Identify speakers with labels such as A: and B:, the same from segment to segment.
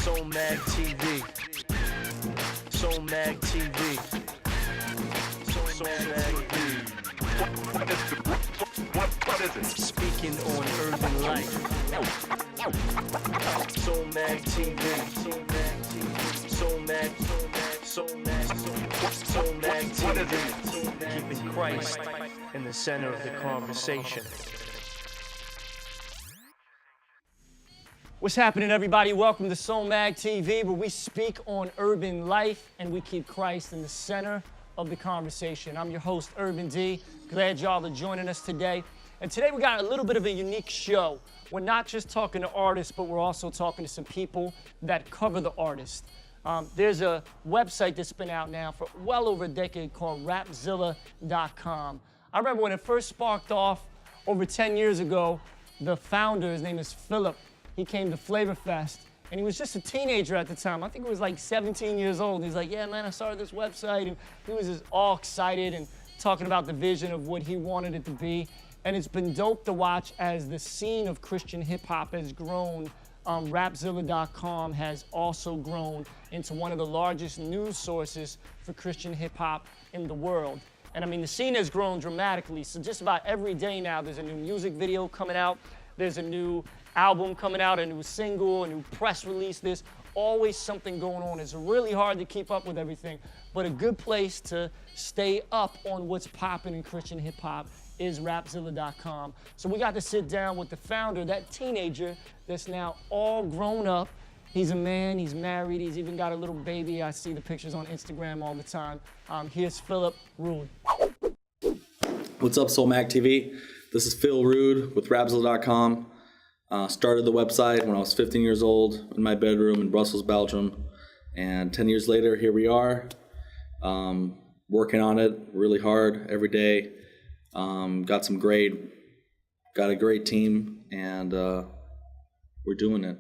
A: Soulmag Tv. Soulmag TV. Soulmag TV. What is it? Speaking on urban life. Soulmag TV. Soulmag TV. Keeping Christ in the center of the conversation. What's happening, everybody? Welcome to Soulmag TV, where we speak on urban life and we keep Christ in the center of the conversation. I'm your host, Urban D. Glad y'all are joining us today. And today we got a little bit of a unique show. We're not just talking to artists, but we're also talking to some people that cover the artist. There's a website that's been out now for well over a decade called Rapzilla.com. I remember when it first sparked off over 10 years ago, the founder, his name is Philip, he came to Flavor Fest, and he was just a teenager at the time. I think he was like 17 years old. He's like, yeah, man, I started this website, and he was just all excited and talking about the vision of what he wanted it to be. And it's been dope to watch as the scene of Christian hip hop has grown. Rapzilla.com has also grown into one of the largest news sources for Christian hip hop in the world. And I mean, the scene has grown dramatically. So just about every day now, there's a new music video coming out. There's a new album coming out, a new single, a new press release. There's always something going on. It's really hard to keep up with everything, but a good place to stay up on what's popping in Christian hip hop is Rapzilla.com. So we got to sit down with the founder, that teenager that's now all grown up. He's a man, he's married, he's even got a little baby. I see the pictures on Instagram all the time. Here's Philip Rude.
B: What's up, Soulmag TV? This is Phil Rude with Rapzilla.com. Started the website when I was 15 years old in my bedroom in Brussels, Belgium. And 10 years later, here we are, working on it really hard every day. Got a great team, and we're doing it.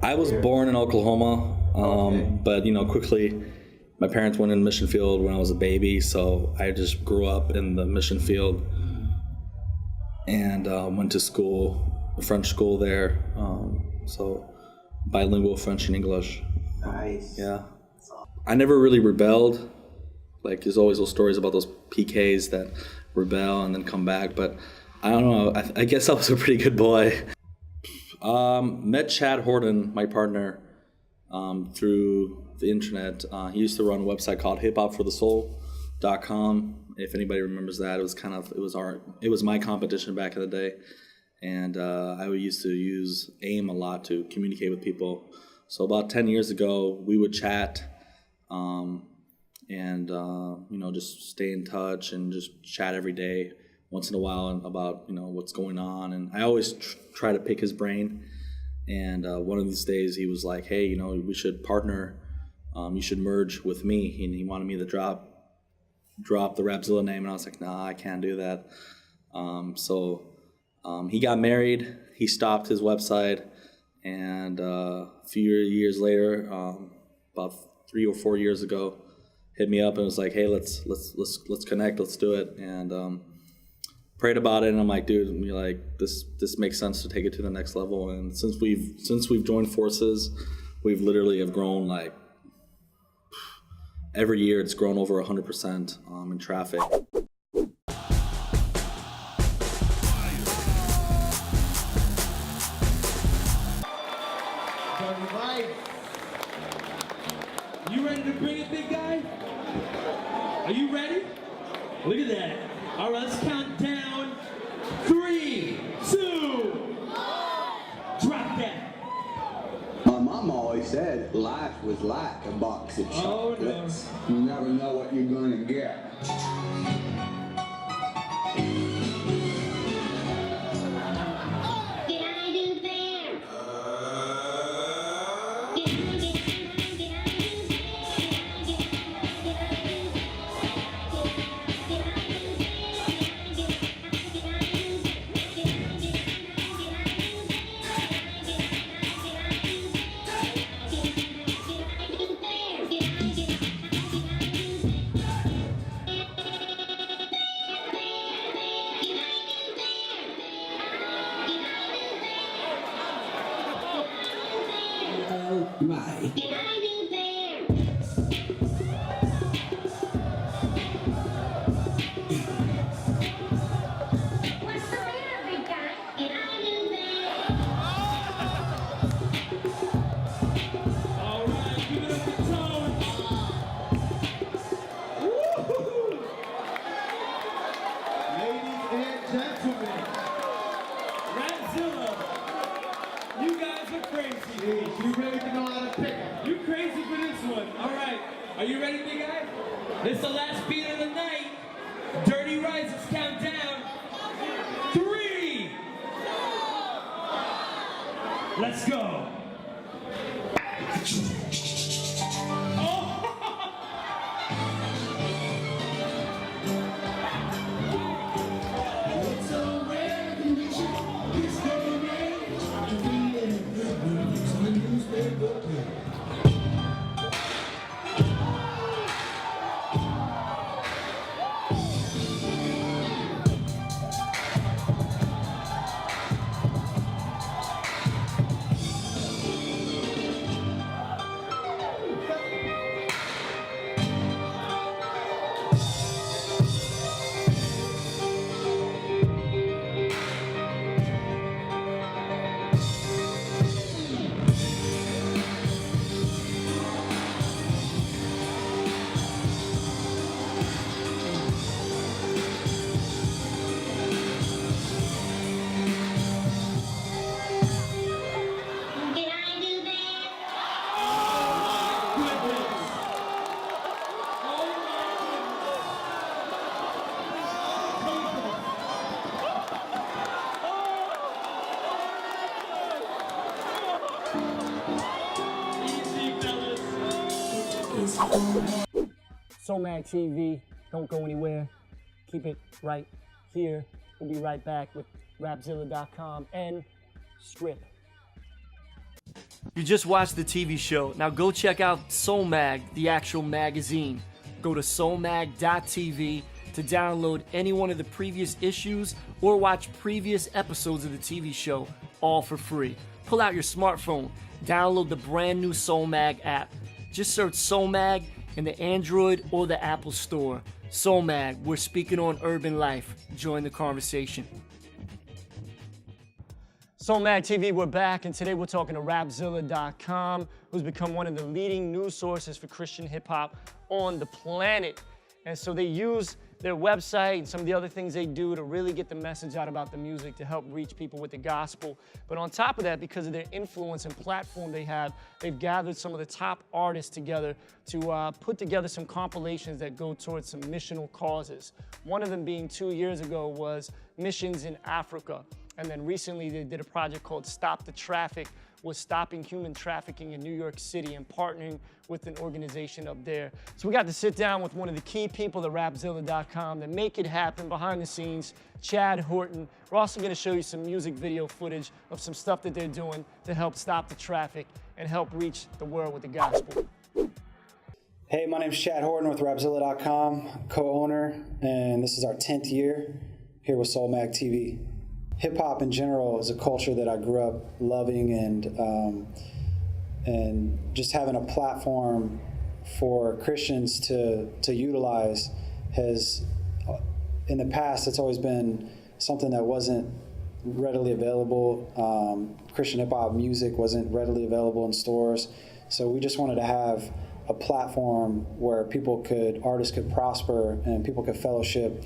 B: I was born in Oklahoma, but quickly my parents went in the mission field when I was a baby, so I just grew up in the mission field and went to school, a French school there, so bilingual French and English.
C: Nice.
B: Yeah. I never really rebelled. Like, there's always those stories about those PKs that rebel and then come back, but I don't know. I guess I was a pretty good boy. Met Chad Horton, my partner, through the internet. He used to run a website called hiphopforthesoul.com. If anybody remembers that, it was my competition back in the day, and I used to use AIM a lot to communicate with people. So about 10 years ago, we would chat, and just stay in touch and just chat every day, once in a while, about what's going on. And I always try to pick his brain. And one of these days, he was like, "Hey, we should partner. You should merge with me." And he wanted me to drop the Rapzilla name, and I was like, "Nah, I can't do that." So he got married. He stopped his website, and a few years later, about 3 or 4 years ago, hit me up and was like, "Hey, let's connect. Let's do it." And prayed about it, and I'm like, "Dude, this makes sense to take it to the next level." And since we've joined forces, we've literally have grown, like, every year it's grown over 100% in traffic.
D: You ready to bring it, big guy? Are you ready? Look at that. All right, let's count down. 3, 2, 1. Drop that.
C: My mom always said life was like a box of chocolates.
D: No.
C: You never know what you're gonna get. my.
D: All right, give it up for Tone. Woo-hoo-hoo. Ladies and gentlemen, Rapzilla, you guys are crazy.
C: You really know how to pick 'em.
D: You crazy for this one. All right, are you ready, big guy? This is the last beat of the night. Dirty Rises count down. 3. Let's go.
A: Soulmag TV, don't go anywhere. Keep it right here. We'll be right back with Rapzilla.com and Skrip. You just watched the TV show. Now go check out Soulmag, the actual magazine. Go to soulmag.tv to download any one of the previous issues or watch previous episodes of the TV show, all for free. Pull out your smartphone, download the brand new Soulmag app. Just search Soulmag in the Android or the Apple Store. Soulmag, we're speaking on urban life. Join the conversation. Soulmag TV, we're back, and today we're talking to Rapzilla.com, who's become one of the leading news sources for Christian hip-hop on the planet. And so they use their website and some of the other things they do to really get the message out about the music, to help reach people with the gospel. But on top of that, because of their influence and platform they have, they've gathered some of the top artists together to put together some compilations that go towards some missional causes. One of them being 2 years ago was missions in Africa. And then recently they did a project called Stop the Traffic, was stopping human trafficking in New York City and partnering with an organization up there. So we got to sit down with one of the key people at Rapzilla.com that make it happen behind the scenes, Chad Horton. We're also gonna show you some music video footage of some stuff that they're doing to help stop the traffic and help reach the world with the gospel.
E: Hey, my name's Chad Horton with Rapzilla.com, co-owner, and this is our 10th year here with Soulmag TV. Hip-hop in general is a culture that I grew up loving, and just having a platform for Christians to utilize has, in the past, it's always been something that wasn't readily available. Christian hip-hop music wasn't readily available in stores, so we just wanted to have a platform where artists could prosper and people could fellowship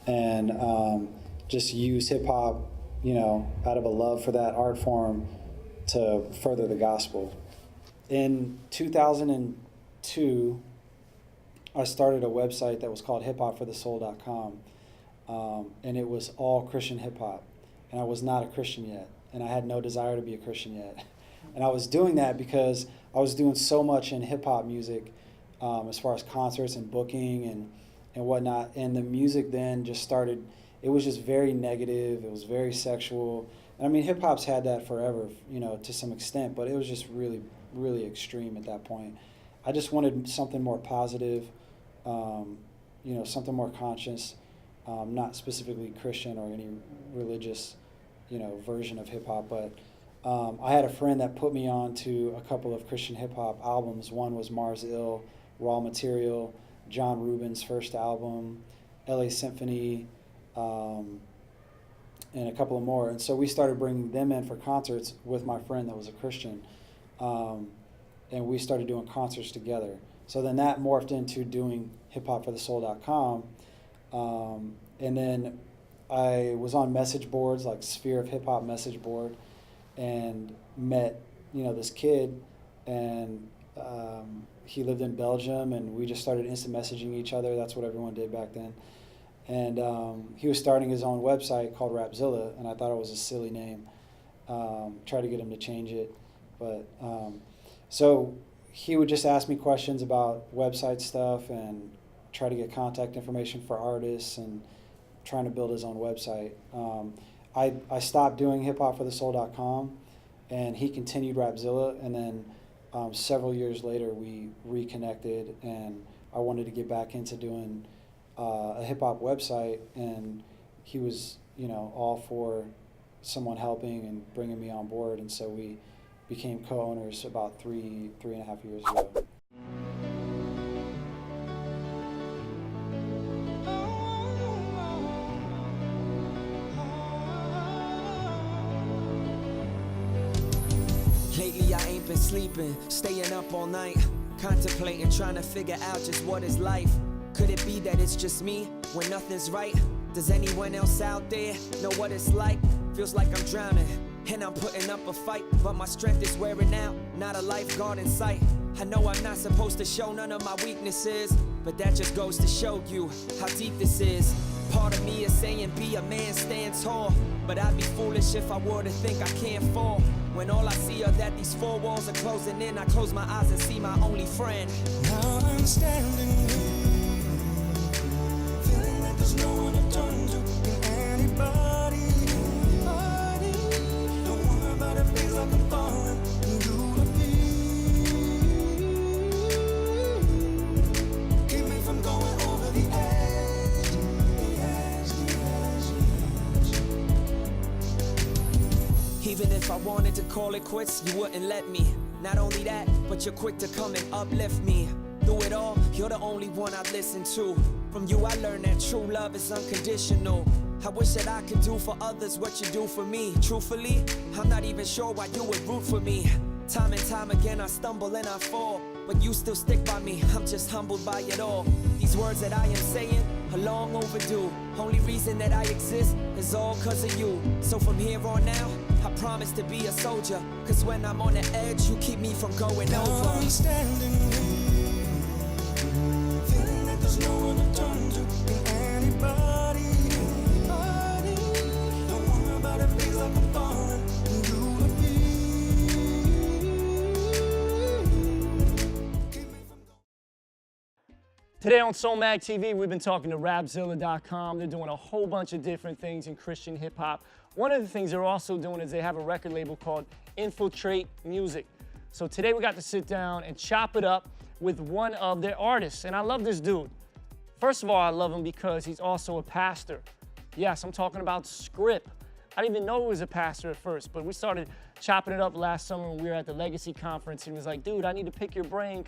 E: and just use hip-hop, out of a love for that art form to further the gospel. In 2002, I started a website that was called hiphopforthesoul.com, and it was all Christian hip-hop, and I was not a Christian yet, and I had no desire to be a Christian yet. And I was doing that because I was doing so much in hip-hop music, as far as concerts and booking and whatnot, and the music then just started. It was just very negative. It was very sexual. And I mean, hip hop's had that forever, to some extent, but it was just really, really extreme at that point. I just wanted something more positive, something more conscious, not specifically Christian or any religious, version of hip hop, but I had a friend that put me on to a couple of Christian hip hop albums. One was Mars Ill, Raw Material, John Rubin's first album, LA Symphony, and a couple of more. And so we started bringing them in for concerts with my friend that was a Christian. And we started doing concerts together. So then that morphed into doing hiphopforthesoul.com. And then I was on message boards like Sphere of Hip Hop message board, and met, this kid, and he lived in Belgium, and we just started instant messaging each other. That's what everyone did back then. And he was starting his own website called Rapzilla, and I thought it was a silly name. Tried to get him to change it, but so he would just ask me questions about website stuff and try to get contact information for artists and trying to build his own website. I stopped doing hiphopforthesoul.com, and he continued Rapzilla, and then several years later we reconnected, and I wanted to get back into doing a hip-hop website, and he was, all for someone helping and bringing me on board, and so we became co-owners about three and a half years ago.
F: Lately I ain't been sleeping, staying up all night, contemplating, trying to figure out just what is life. Could it be that it's just me when nothing's right? Does anyone else out there know what it's like? Feels like I'm drowning and I'm putting up a fight, but my strength is wearing out, not a lifeguard in sight. I know I'm not supposed to show none of my weaknesses, but that just goes to show you how deep this is. Part of me is saying be a man, stand tall, but I'd be foolish if I were to think I can't fall. When all I see are that these four walls are closing in, I close my eyes and see my only friend.
G: Now I'm standing here, feeling like there's no one to turn to. Anybody, don't worry about it, feels like I'm falling into a pit. Keep me from going over the edge, the edge, the edge, the edge.
F: Even if I wanted to call it quits, you wouldn't let me. Not only that, but you're quick to come and uplift me. Through it all, you're the only one I listen to. From you I learned that true love is unconditional. I wish that I could do for others what you do for me. Truthfully, I'm not even sure why you would root for me. Time and time again I stumble and I fall, but you still stick by me, I'm just humbled by it all. These words that I am saying are long overdue. Only reason that I exist is all cause of you. So from here on now, I promise to be a soldier, cause when I'm on the edge, you keep me from going
G: Now
F: over.
G: I'm standing here, feeling like there's no one to turn to. Anybody, don't worry about it, feels like I'm falling into a pit. Keep me from going.
A: Today on Soulmag TV, we've been talking to Rapzilla.com. They're doing a whole bunch of different things in Christian hip hop. One of the things they're also doing is they have a record label called Infiltrate Music. So today we got to sit down and chop it up with one of their artists. And I love this dude. First of all, I love him because he's also a pastor. Yes, I'm talking about Skrip. I didn't even know he was a pastor at first, but we started chopping it up last summer when we were at the Legacy Conference, and he was like, dude, I need to pick your brain,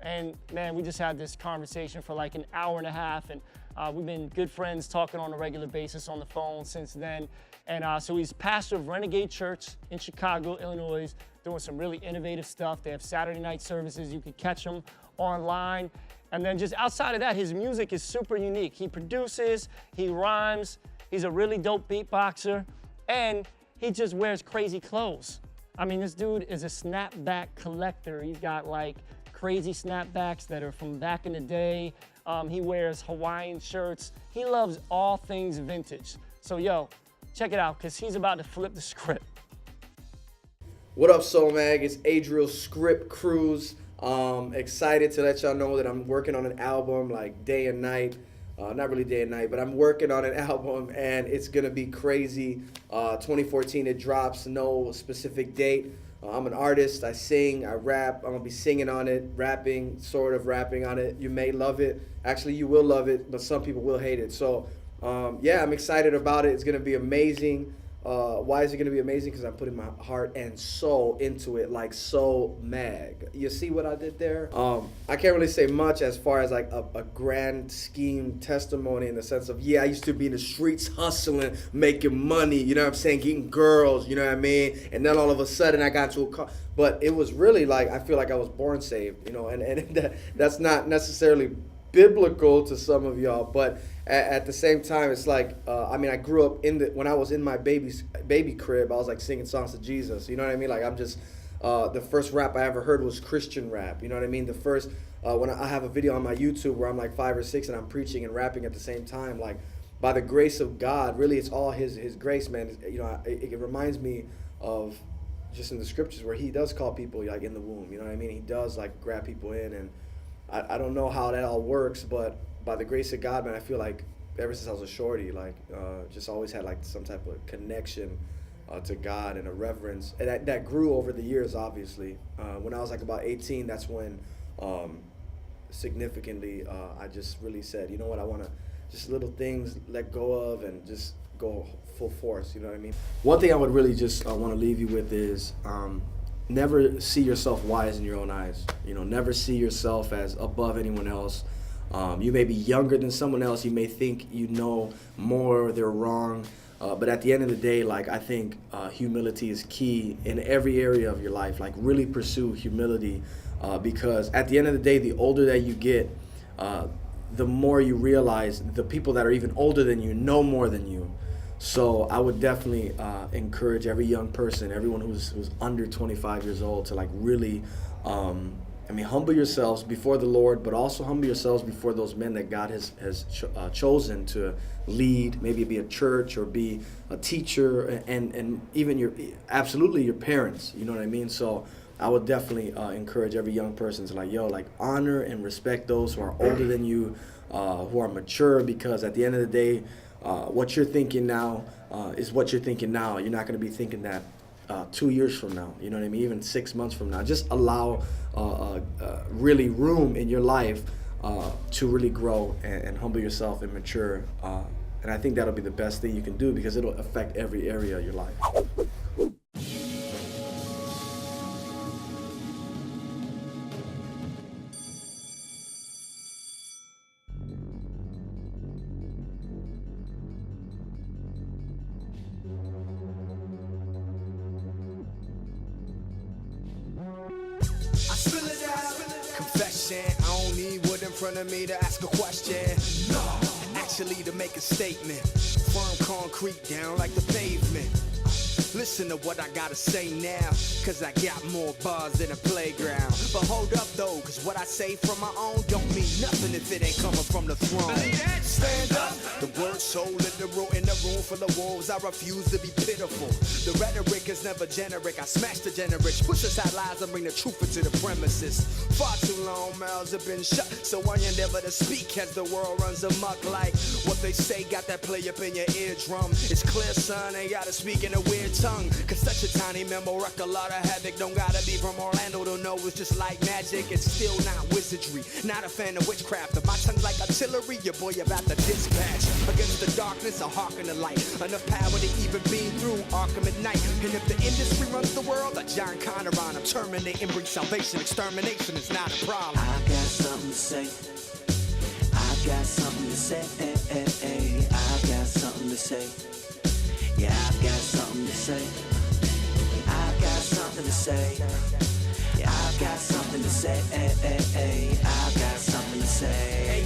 A: and man, we just had this conversation for like an hour and a half, and we've been good friends talking on a regular basis on the phone since then. And so he's pastor of Renegade Church in Chicago, Illinois, doing some really innovative stuff. They have Saturday night services. You can catch them online. And then just outside of that, his music is super unique. He produces, he rhymes, he's a really dope beatboxer, and he just wears crazy clothes. I mean, this dude is a snapback collector. He's got like crazy snapbacks that are from back in the day. He wears Hawaiian shirts. He loves all things vintage. So yo, check it out, because he's about to flip the script.
H: What up, Soulmag? It's Adriel Skrip Cruz. Excited to let y'all know that I'm working on an album like day and night. Not really day and night, but I'm working on an album and it's gonna be crazy. 2014 it drops, no specific date. I'm an artist, I sing, I rap. I'm gonna be singing on it, rapping, sort of rapping on it. You may love it. Actually, you will love it, but some people will hate it. So yeah, I'm excited about it. It's gonna be amazing. Why is it going to be amazing? Because I'm putting my heart and soul into it, like Soulmag. You see what I did there? I can't really say much as far as like a grand scheme testimony in the sense of, yeah, I used to be in the streets hustling, making money, you know what I'm saying, getting girls, you know what I mean? And then all of a sudden I got into a car. But it was really like, I feel like I was born saved, you know, and that's not necessarily biblical to some of y'all, but at the same time, it's like, I mean, I grew up when I was in my baby crib, I was like singing songs to Jesus, you know what I mean? Like I'm just, the first rap I ever heard was Christian rap, you know what I mean? The first, when I have a video on my YouTube where I'm like 5 or 6 and I'm preaching and rapping at the same time, like by the grace of God, really it's all his grace, man. You know, it reminds me of just in the scriptures where he does call people like in the womb, you know what I mean? He does like grab people in, and I don't know how that all works, but by the grace of God, man, I feel like ever since I was a shorty, like just always had like some type of connection to God and a reverence, and that grew over the years, obviously. When I was like about 18, that's when significantly I just really said, you know what, I want to just little things let go of and just go full force, you know what I mean? One thing I would really just want to leave you with is never see yourself wise in your own eyes. You know, never see yourself as above anyone else. You may be younger than someone else. You may think you know more, they're wrong. But at the end of the day, like I think humility is key in every area of your life. Like really pursue humility because at the end of the day, the older that you get, the more you realize the people that are even older than you know more than you. So I would definitely encourage every young person, everyone who's under 25 years old, to like really, humble yourselves before the Lord, but also humble yourselves before those men that God has chosen to lead, maybe be a church or be a teacher, and even absolutely your parents. You know what I mean? So I would definitely encourage every young person to like honor and respect those who are older than you, who are mature, because at the end of the day, what you're thinking now is what you're thinking now. You're not going to be thinking that 2 years from now, you know what I mean? Even 6 months from now. Just allow really room in your life to really grow and humble yourself and mature. And I think that'll be the best thing you can do because it'll affect every area of your life.
I: Confession, I don't need wood in front of me to ask a question. No, actually to make a statement. Firm concrete down like the pavement. Listen to what I gotta say now, cause I got more bars than a playground. But hold up though, cause what I say from my own don't mean nothing if it ain't coming from the throne. Stand up, the word soul in the room full of wolves. I refuse to be pitiful. The rhetoric is never generic. I smash the generics, push aside lies and bring the truth into the premises. Far too long, mouths have been shut, so I endeavor to speak as the world runs amok. Like what they say got that play up in your eardrum. It's clear, son, ain't gotta speak in a weird tongue, cause such a tiny memo wrecked a lot of havoc. Don't gotta be from Orlando to know it's just like magic. It's still not wizardry, not a fan of witchcraft. If my tongue's like artillery, your boy about to dispatch. Against the darkness, I hearken to light. Enough power to even beam through Arkham at night. And if the industry runs the world, like John Connor on, I'm terminating, bring salvation. Extermination is not a problem.
F: I got something to say. I got something to say. I got something to say. Yeah, I've got something to say. I've got something to say. Yeah, I've got something to say. I've got something to say.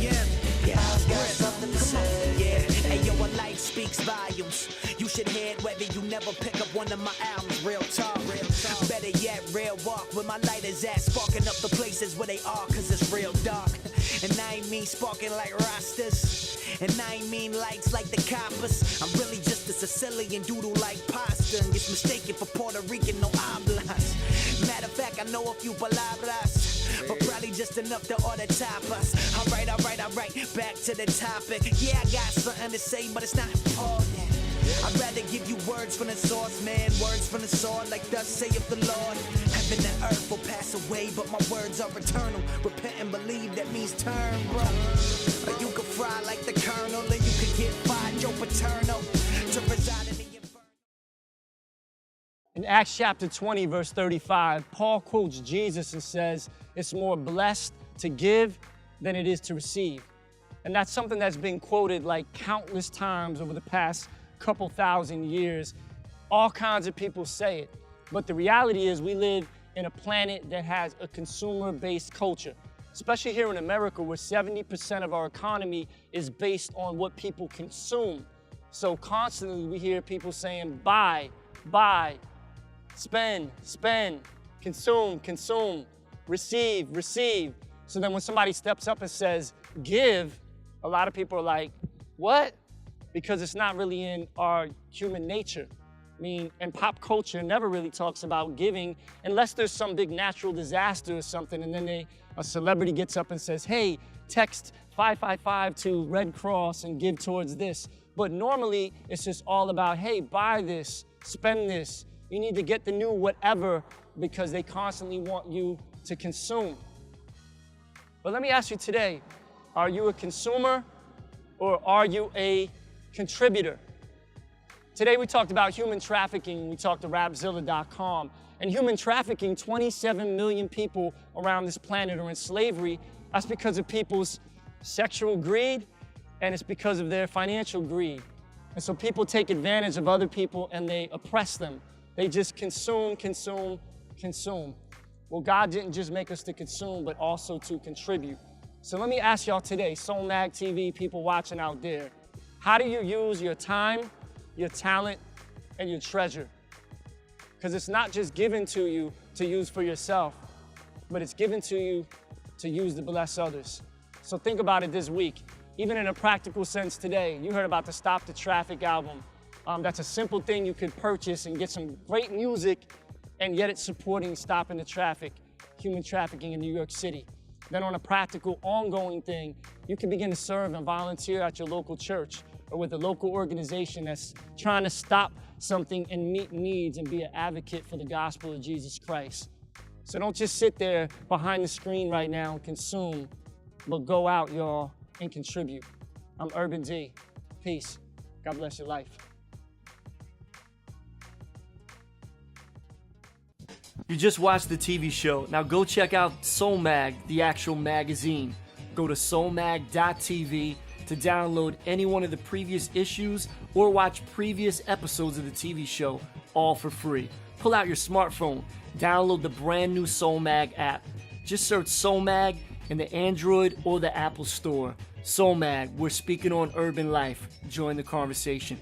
F: Yeah, I've got something to say. Yeah, hey yo, a life speaks volumes. You should hear it whether you never pick up one of my albums. Real talk, real talk. Better yet, real walk. Where my light is at, sparking up the places where they are, cause it's real dark. And I ain't mean sparking like Rastas. And I ain't mean lights like the coppers. I'm really just a Sicilian doodle like pasta, and gets mistaken for Puerto Rican, no hablas. Matter of fact, I know a few palabras, but probably just enough to order tapas. Alright, back to the topic. Yeah, I got something to say, but it's not important. I'd rather give you words from the source, man. Words from the sword, like thus saith the Lord. Heaven and earth will pass away, but my words are eternal. Repent and believe, that means turn, bro. Or you can fry like the colonel, or you can get fired, Joe Paterno. To reside in
A: In Acts chapter 20, verse 35, Paul quotes Jesus and says, it's more blessed to give than it is to receive. And that's something that's been quoted like countless times over the past couple thousand years. All kinds of people say it. But the reality is we live in a planet that has a consumer-based culture, especially here in America, where 70% of our economy is based on what people consume. So constantly we hear people saying, buy, buy, spend, spend, consume, consume, receive, receive. So then when somebody steps up and says, give, a lot of people are like, what? Because it's not really in our human nature. I mean, and pop culture never really talks about giving unless there's some big natural disaster or something, and then a celebrity gets up and says, hey, text 555 to Red Cross and give towards this. But normally, it's just all about, hey, buy this, spend this. You need to get the new whatever, because they constantly want you to consume. But let me ask you today, are you a consumer or are you a contributor? Today we talked about human trafficking. We talked to Rapzilla.com. And human trafficking, 27 million people around this planet are in slavery. That's because of people's sexual greed, and it's because of their financial greed. And so people take advantage of other people and they oppress them. They just consume, consume, consume. Well, God didn't just make us to consume, but also to contribute. So let me ask y'all today, Soulmag TV, people watching out there, how do you use your time, your talent, and your treasure? Because it's not just given to you to use for yourself, but it's given to you to use to bless others. So think about it this week. Even in a practical sense today, you heard about the Stop the Traffic album. That's a simple thing you could purchase and get some great music, and yet it's supporting stopping the traffic, human trafficking in New York City. Then on a practical, ongoing thing, you can begin to serve and volunteer at your local church or with a local organization that's trying to stop something and meet needs and be an advocate for the gospel of Jesus Christ. So don't just sit there behind the screen right now and consume, but go out, y'all, and contribute. I'm Urban D. Peace. God bless your life.
J: You just watched the TV show. Now go check out Soulmag, the actual magazine. Go to soulmag.tv to download any one of the previous issues or watch previous episodes of the TV show, all for free. Pull out your smartphone, download the brand new Soulmag app. Just search Soulmag in the Android or the Apple Store. Soulmag, we're speaking on urban life. Join the conversation.